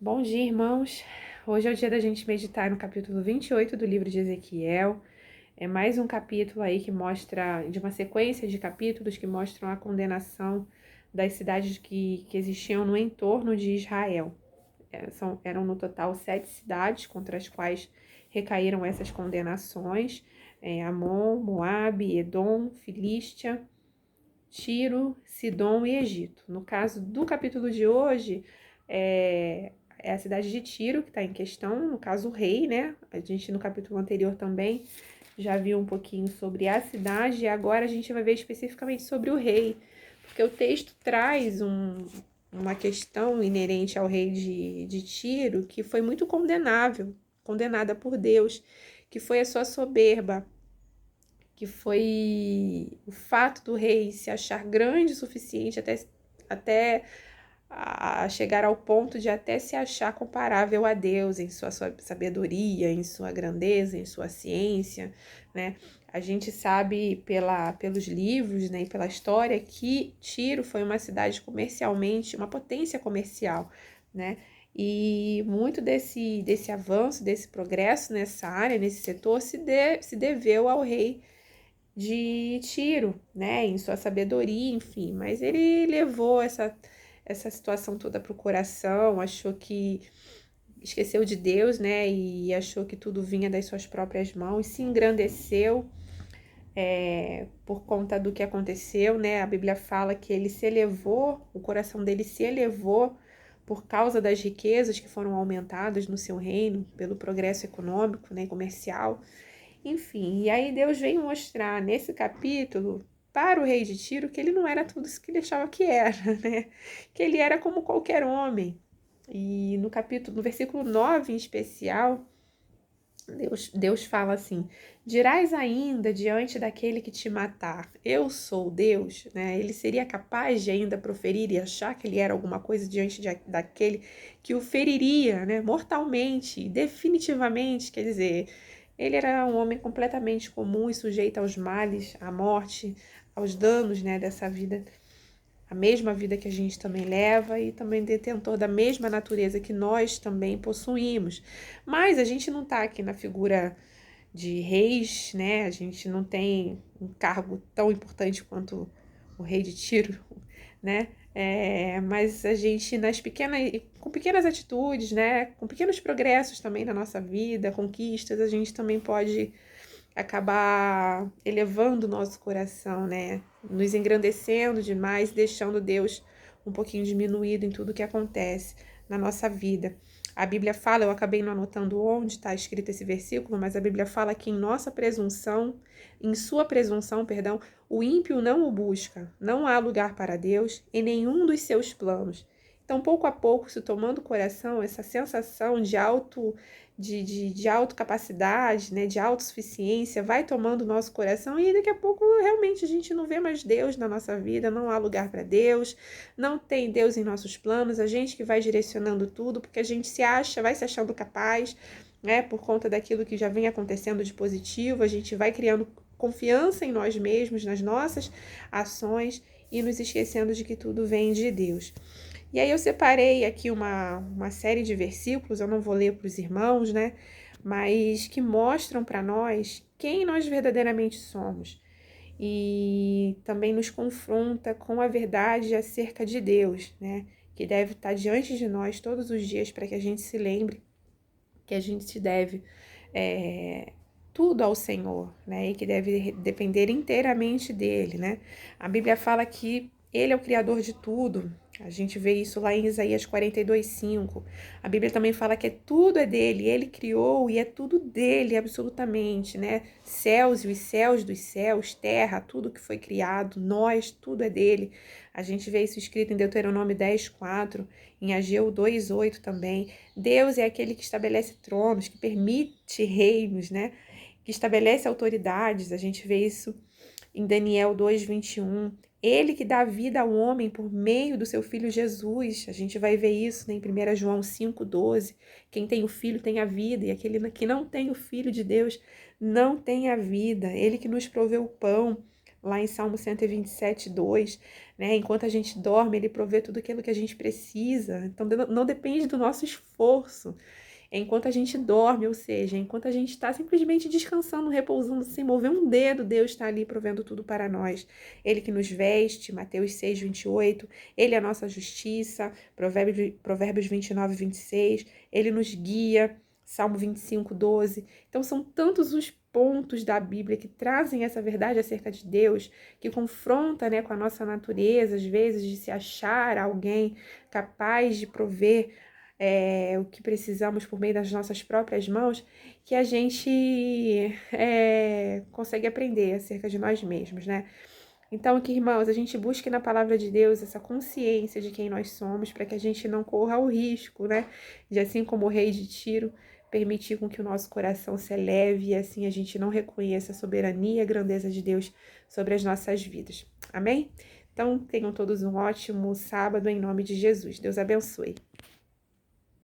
Bom dia, irmãos. Hoje é o dia da gente meditar no capítulo 28 do livro de Ezequiel. É mais um capítulo aí que mostra, de uma sequência de capítulos que mostram a condenação das cidades que existiam no entorno de Israel. Eram no total 7 cidades contra as quais recaíram essas condenações: Amon, Moabe, Edom, Filístia, Tiro, Sidom e Egito. No caso do capítulo de hoje, é a cidade de Tiro que está em questão, no caso o rei, né? A gente no capítulo anterior também já viu um pouquinho sobre a cidade e agora a gente vai ver especificamente sobre o rei, porque o texto traz uma questão inerente ao rei de Tiro que foi muito condenada por Deus, que foi a sua soberba, que foi o fato do rei se achar grande o suficiente até a chegar ao ponto de até se achar comparável a Deus em sua sabedoria, em sua grandeza, em sua ciência, né? A gente sabe pelos livros, né, e pela história que Tiro foi uma cidade comercialmente, uma potência comercial, né? E muito desse avanço, desse progresso nessa área, nesse setor, se deveu ao rei de Tiro, né, em sua sabedoria, enfim, mas ele levou essa situação toda para o coração, achou que esqueceu de Deus, né, e achou que tudo vinha das suas próprias mãos, se engrandeceu por conta do que aconteceu, né, a Bíblia fala que ele se elevou, o coração dele se elevou por causa das riquezas que foram aumentadas no seu reino, pelo progresso econômico, né, comercial. Enfim, e aí Deus vem mostrar nesse capítulo para o rei de Tiro que ele não era tudo isso que ele achava que era, né? Que ele era como qualquer homem. E no versículo 9 em especial, Deus fala assim: dirás ainda diante daquele que te matar, eu sou Deus, né? Ele seria capaz de ainda proferir e achar que ele era alguma coisa daquele que o feriria, né? Mortalmente, definitivamente, quer dizer, ele era um homem completamente comum e sujeito aos males, à morte, aos danos, né, dessa vida, a mesma vida que a gente também leva e também detentor da mesma natureza que nós também possuímos. Mas a gente não está aqui na figura de reis, né? A gente não tem um cargo tão importante quanto o rei de Tiro, né? Mas a gente com pequenas atitudes, né? Com pequenos progressos também na nossa vida, conquistas, a gente também pode acabar elevando o nosso coração, né? Nos engrandecendo demais, deixando Deus um pouquinho diminuído em tudo que acontece na nossa vida. A Bíblia fala, eu acabei não anotando onde está escrito esse versículo, mas a Bíblia fala que em sua presunção, perdão, o ímpio não o busca, não há lugar para Deus em nenhum dos seus planos. Então, pouco a pouco, se tomando o coração, essa sensação de autocapacidade, né, de autossuficiência, vai tomando o nosso coração e daqui a pouco realmente a gente não vê mais Deus na nossa vida, não há lugar para Deus, não tem Deus em nossos planos, a gente que vai direcionando tudo, porque a gente vai se achando capaz, né, por conta daquilo que já vem acontecendo de positivo, a gente vai criando confiança em nós mesmos, nas nossas ações e nos esquecendo de que tudo vem de Deus. E aí eu separei aqui uma série de versículos, eu não vou ler para os irmãos, né? Mas que mostram para nós quem nós verdadeiramente somos. E também nos confronta com a verdade acerca de Deus, né? Que deve estar diante de nós todos os dias para que a gente se lembre que a gente se deve tudo ao Senhor, né? E que deve depender inteiramente dele, né? A Bíblia fala que ele é o criador de tudo. A gente vê isso lá em Isaías 42:5. A Bíblia também fala que tudo é dele, ele criou e é tudo dele, absolutamente, né? Céus e os céus dos céus, terra, tudo que foi criado, nós, tudo é dele. A gente vê isso escrito em Deuteronômio 10:4, em Ageu 2:8 também. Deus é aquele que estabelece tronos, que permite reinos, né? Que estabelece autoridades. A gente vê isso em Daniel 2:21. Ele que dá vida ao homem por meio do seu filho Jesus. A gente vai ver isso, né, em 1 João 5:12. Quem tem o filho tem a vida, e aquele que não tem o filho de Deus não tem a vida. Ele que nos proveu o pão, lá em Salmo 127:2, né? Enquanto a gente dorme, Ele provê tudo aquilo que a gente precisa. Então, não depende do nosso esforço. É enquanto a gente dorme, ou seja, enquanto a gente está simplesmente descansando, repousando, sem mover um dedo, Deus está ali provendo tudo para nós. Ele que nos veste, Mateus 6:28, Ele é a nossa justiça, Provérbios 29:26, Ele nos guia, Salmo 25:12. Então são tantos os pontos da Bíblia que trazem essa verdade acerca de Deus, que confronta, né, com a nossa natureza, às vezes, de se achar alguém capaz de prover o que precisamos por meio das nossas próprias mãos, que a gente consegue aprender acerca de nós mesmos, né? Então, aqui, irmãos, a gente busque na palavra de Deus essa consciência de quem nós somos, para que a gente não corra o risco, né? De, assim como o rei de Tiro, permitir com que o nosso coração se eleve e assim a gente não reconheça a soberania e a grandeza de Deus sobre as nossas vidas. Amém? Então, tenham todos um ótimo sábado em nome de Jesus. Deus abençoe.